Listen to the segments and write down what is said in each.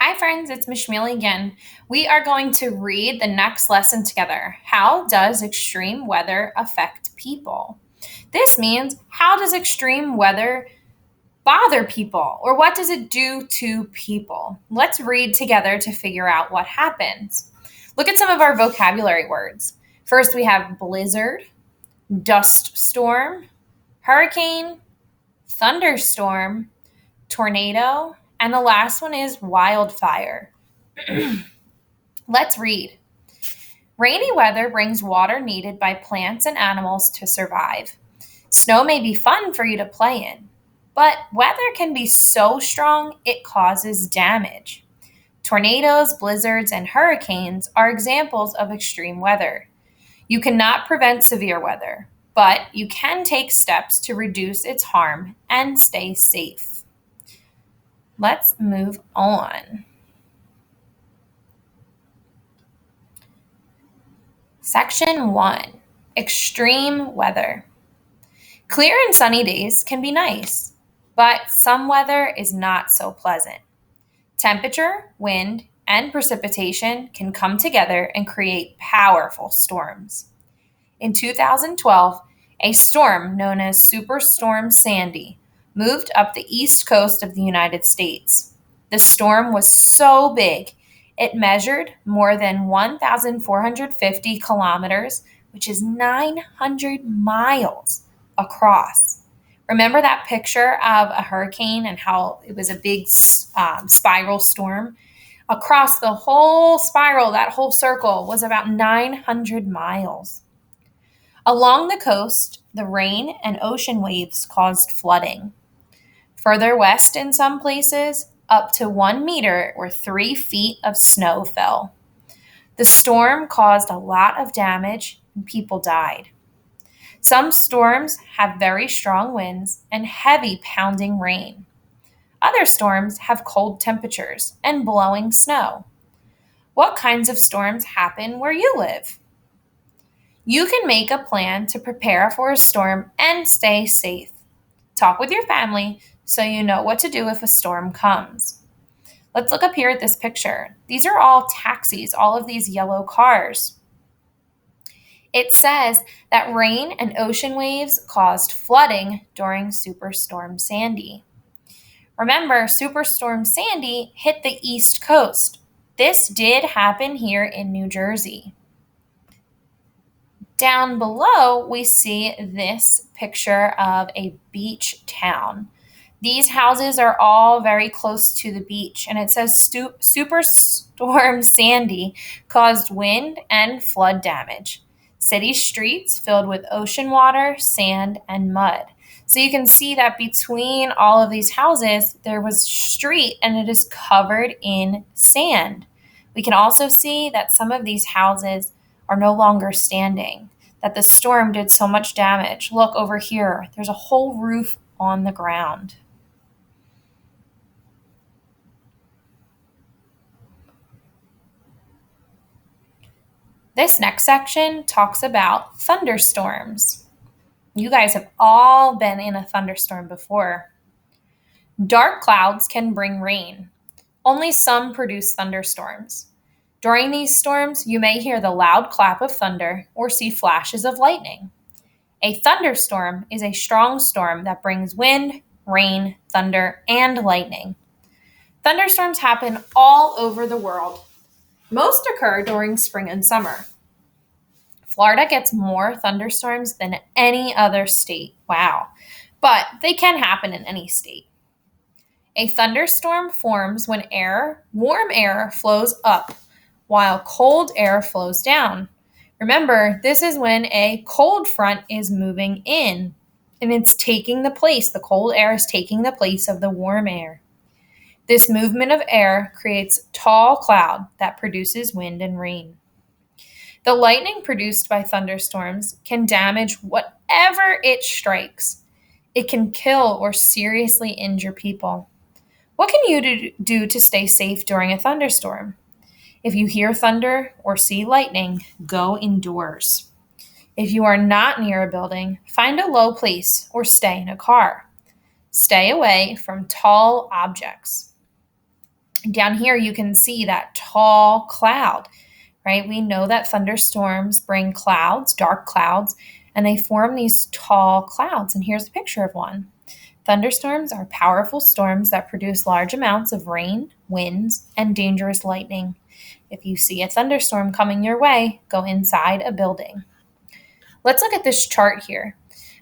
Hi, friends, it's Mishmili again. We are going to read the next lesson together. How does extreme weather affect people? This means, how does extreme weather bother people, or what does it do to people? Let's read together to figure out what happens. Look at some of our vocabulary words. First, we have blizzard, dust storm, hurricane, thunderstorm, tornado, and the last one is wildfire. Let's read. Rainy weather brings water needed by plants and animals to survive. Snow may be fun for you to play in, but weather can be so strong it causes damage. Tornadoes, blizzards, and hurricanes are examples of extreme weather. You cannot prevent severe weather, but you can take steps to reduce its harm and stay safe. Let's move on. Section 1. Extreme weather. Clear and sunny days can be nice, but some weather is not so pleasant. Temperature, wind, and precipitation can come together and create powerful storms. In 2012, a storm known as Superstorm Sandy moved up the east coast of the United States. The storm was so big, it measured more than 1,450 kilometers, which is 900 miles across. Remember that picture of a hurricane and how it was a big spiral storm? Across the whole spiral, that whole circle was about 900 miles. Along the coast, the rain and ocean waves caused flooding. Further west, in some places, up to 1 meter or 3 feet of snow fell. The storm caused a lot of damage and people died. Some storms have very strong winds and heavy pounding rain. Other storms have cold temperatures and blowing snow. What kinds of storms happen where you live? You can make a plan to prepare for a storm and stay safe. Talk with your family so you know what to do if a storm comes. Let's look up here at this picture. These are all taxis, all of these yellow cars. It says that rain and ocean waves caused flooding during Superstorm Sandy. Remember, Superstorm Sandy hit the East Coast. This did happen here in New Jersey. Down below, we see this picture of a beach town. These houses are all very close to the beach, and it says Superstorm Sandy caused wind and flood damage. City streets filled with ocean water, sand, and mud. So you can see that between all of these houses, there was street and it is covered in sand. We can also see that some of these houses are no longer standing, that the storm did so much damage. Look over here, there's a whole roof on the ground. This next section talks about thunderstorms. You guys have all been in a thunderstorm before. Dark clouds can bring rain. Only some produce thunderstorms. During these storms, you may hear the loud clap of thunder or see flashes of lightning. A thunderstorm is a strong storm that brings wind, rain, thunder, and lightning. Thunderstorms happen all over the world. Most occur during spring and summer. Florida gets more thunderstorms than any other state. Wow. But they can happen in any state. A thunderstorm forms when warm air flows up while cold air flows down. Remember, this is when a cold front is moving in and the cold air is taking the place of the warm air. This movement of air creates tall cloud that produces wind and rain. The lightning produced by thunderstorms can damage whatever it strikes. It can kill or seriously injure people. What can you do to stay safe during a thunderstorm? If you hear thunder or see lightning, go indoors. If you are not near a building, find a low place or stay in a car. Stay away from tall objects. Down here, you can see that tall cloud, right? We know that thunderstorms bring clouds, dark clouds, and they form these tall clouds. And here's a picture of one. Thunderstorms are powerful storms that produce large amounts of rain, winds, and dangerous lightning. If you see a thunderstorm coming your way, go inside a building. Let's look at this chart here.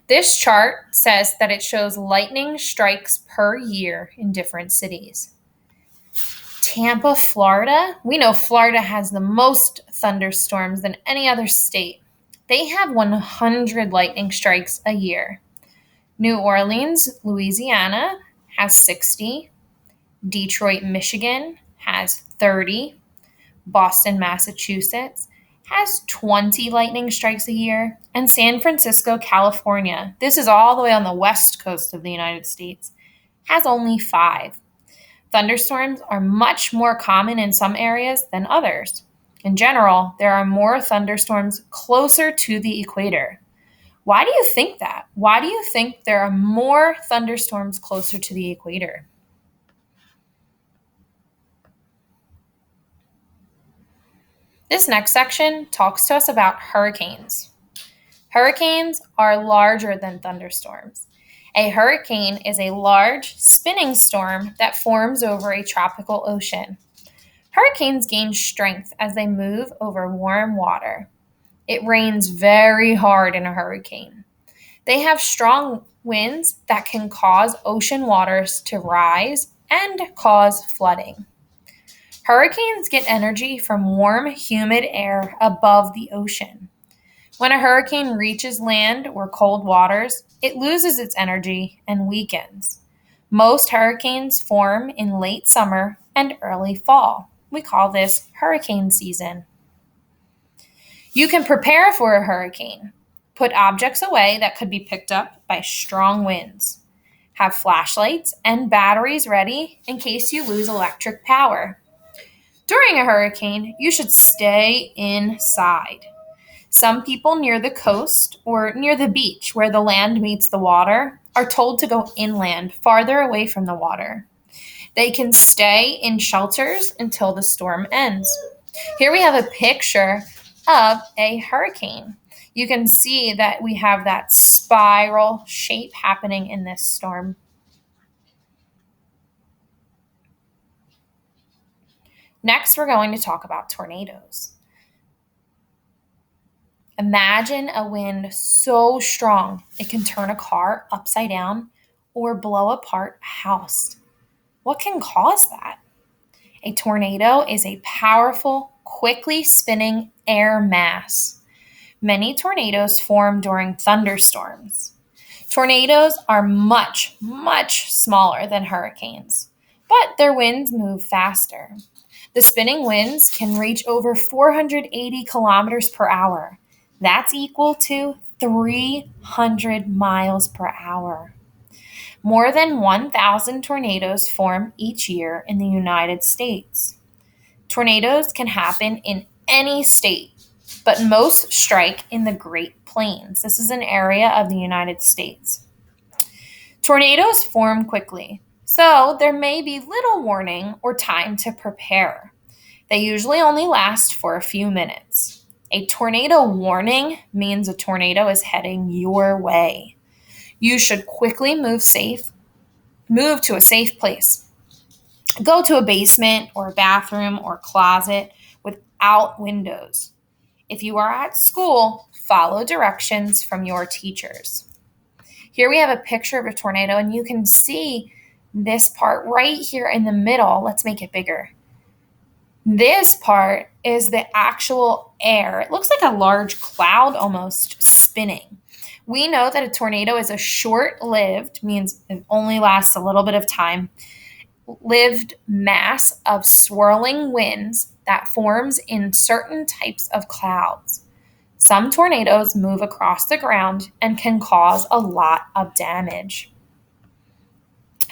This chart says that it shows lightning strikes per year in different cities. Tampa, Florida. We know Florida has the most thunderstorms than any other state. They have 100 lightning strikes a year. New Orleans, Louisiana has 60. Detroit, Michigan has 30. Boston, Massachusetts has 20 lightning strikes a year. And San Francisco, California, this is all the way on the west coast of the United States, has only 5. Thunderstorms are much more common in some areas than others. In general, there are more thunderstorms closer to the equator. Why do you think that? Why do you think there are more thunderstorms closer to the equator? This next section talks to us about hurricanes. Hurricanes are larger than thunderstorms. A hurricane is a large, spinning storm that forms over a tropical ocean. Hurricanes gain strength as they move over warm water. It rains very hard in a hurricane. They have strong winds that can cause ocean waters to rise and cause flooding. Hurricanes get energy from warm, humid air above the ocean. When a hurricane reaches land or cold waters, it loses its energy and weakens. Most hurricanes form in late summer and early fall. We call this hurricane season. You can prepare for a hurricane. Put objects away that could be picked up by strong winds. Have flashlights and batteries ready in case you lose electric power. During a hurricane, you should stay inside. Some people near the coast or near the beach where the land meets the water are told to go inland, farther away from the water. They can stay in shelters until the storm ends. Here we have a picture of a hurricane. You can see that we have that spiral shape happening in this storm. Next, we're going to talk about tornadoes. Imagine a wind so strong it can turn a car upside down or blow apart a house. What can cause that? A tornado is a powerful, quickly spinning air mass. Many tornadoes form during thunderstorms. Tornadoes are much, much smaller than hurricanes, but their winds move faster. The spinning winds can reach over 480 kilometers per hour. That's equal to 300 miles per hour. More than 1,000 tornadoes form each year in the United States. Tornadoes can happen in any state, but most strike in the Great Plains. This is an area of the United States. Tornadoes form quickly, so there may be little warning or time to prepare. They usually only last for a few minutes. A tornado warning means a tornado is heading your way. You should quickly move to a safe place. Go to a basement or a bathroom or closet without windows. If you are at school, follow directions from your teachers. Here we have a picture of a tornado, and you can see this part right here in the middle. Let's make it bigger. This part is the actual air. It looks like a large cloud almost spinning. We know that a tornado is a short-lived, means it only lasts a little bit of time, lived mass of swirling winds that forms in certain types of clouds. Some tornadoes move across the ground and can cause a lot of damage.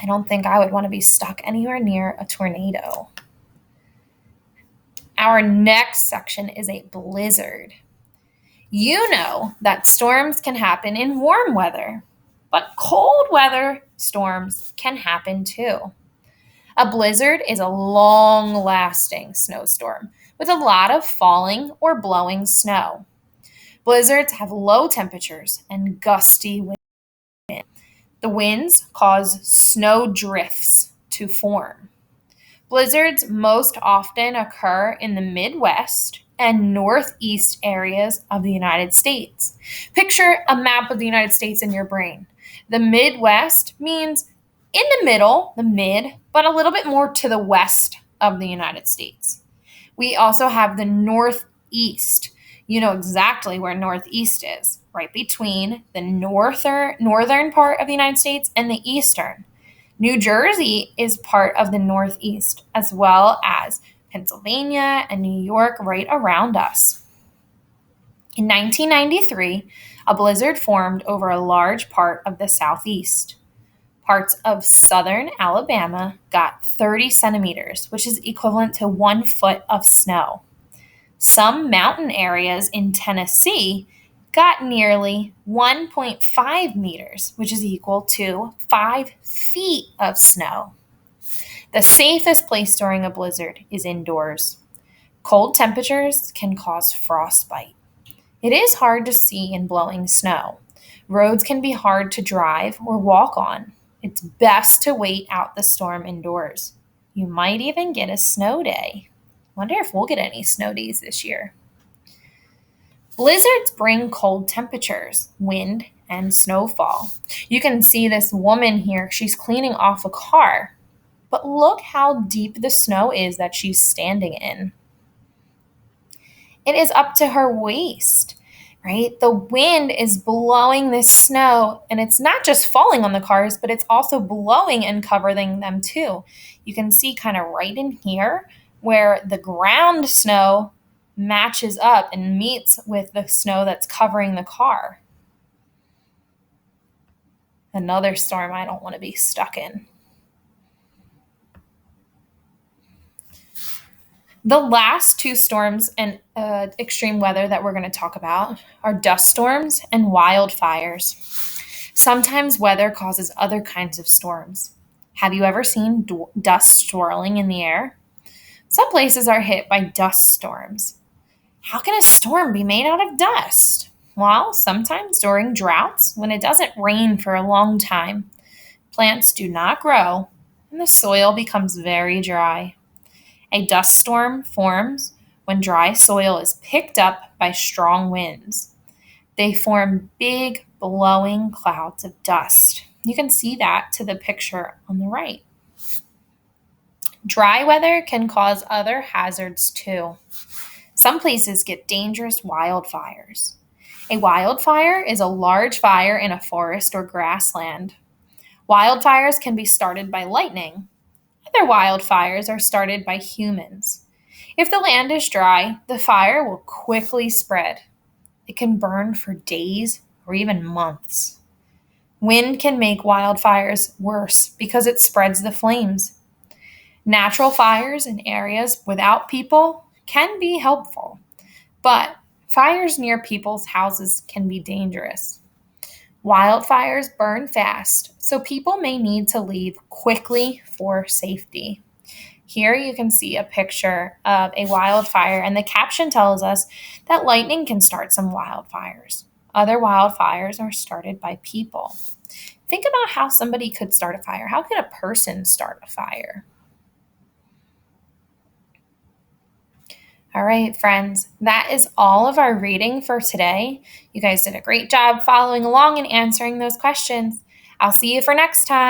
I don't think I would want to be stuck anywhere near a tornado. Our next section is a blizzard. You know that storms can happen in warm weather, but cold weather storms can happen too. A blizzard is a long-lasting snowstorm with a lot of falling or blowing snow. Blizzards have low temperatures and gusty winds. The winds cause snow drifts to form. Blizzards most often occur in the Midwest and Northeast areas of the United States. Picture a map of the United States in your brain. The Midwest means in the middle, the mid, but a little bit more to the west of the United States. We also have the Northeast. You know exactly where Northeast is, right between the northern part of the United States and the eastern. New Jersey is part of the Northeast, as well as Pennsylvania and New York right around us. In 1993, a blizzard formed over a large part of the Southeast. Parts of southern Alabama got 30 centimeters, which is equivalent to 1 foot of snow. Some mountain areas in Tennessee got nearly 1.5 meters, which is equal to 5 feet of snow. The safest place during a blizzard is indoors. Cold temperatures can cause frostbite. It is hard to see in blowing snow. Roads can be hard to drive or walk on. It's best to wait out the storm indoors. You might even get a snow day. Wonder if we'll get any snow days this year. Blizzards bring cold temperatures, wind, and snowfall. You can see this woman here. She's cleaning off a car. But look how deep the snow is that she's standing in. It is up to her waist, right? The wind is blowing this snow, and it's not just falling on the cars, but it's also blowing and covering them too. You can see kind of right in here where the ground snow matches up and meets with the snow that's covering the car. Another storm I don't want to be stuck in. The last two storms and extreme weather that we're going to talk about are dust storms and wildfires. Sometimes weather causes other kinds of storms. Have you ever seen dust swirling in the air? Some places are hit by dust storms. How can a storm be made out of dust? Well, sometimes during droughts, when it doesn't rain for a long time, plants do not grow and the soil becomes very dry. A dust storm forms when dry soil is picked up by strong winds. They form big blowing clouds of dust. You can see that to the picture on the right. Dry weather can cause other hazards too. Some places get dangerous wildfires. A wildfire is a large fire in a forest or grassland. Wildfires can be started by lightning. Other wildfires are started by humans. If the land is dry, the fire will quickly spread. It can burn for days or even months. Wind can make wildfires worse because it spreads the flames. Natural fires in areas without people can be helpful, but fires near people's houses can be dangerous. Wildfires burn fast, so people may need to leave quickly for safety. Here you can see a picture of a wildfire, and the caption tells us that lightning can start some wildfires. Other wildfires are started by people. Think about how somebody could start a fire. How could a person start a fire? All right, friends, that is all of our reading for today. You guys did a great job following along and answering those questions. I'll see you for next time.